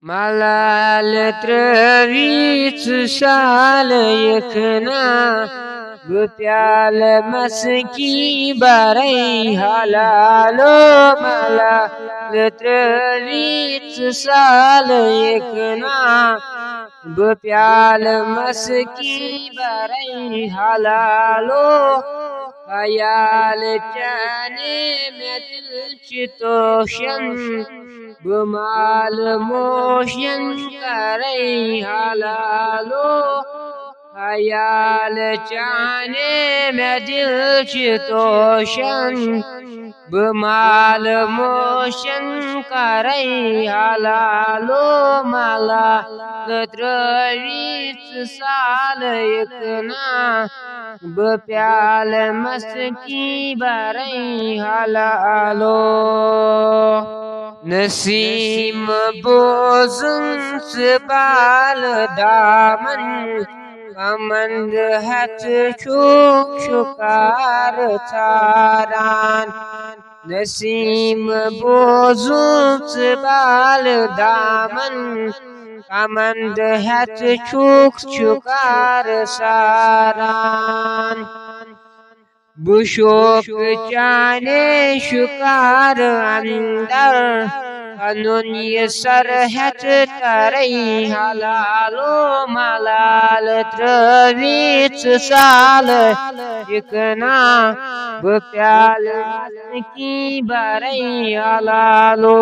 मलाल त्रवीच साल यखना प्याल मस्की बरई हलालो मलाल त्रवीच साल यखना प्याल मस्की बरई हलालो ख्याल चाने में दिल चितोशन बुमाल मोशन करई हलालो ख्याल चाने में दिल चितोशन बुमाल मोशन करई हलालो मला त्रवीच साल यकना प्याल मस्की बरई हलालो नसीम बोजुन बाल दामन कमंद हथ शुक शुकार चारान नसीम बोजुन बाल दामन कमंद हथ शुक शुकार सारान बुशोक चाने शुकार अंदर कनुन ये सरहत तरई हलालो मलाल त्रवीच साल यकना प्याल की बरई हलालो।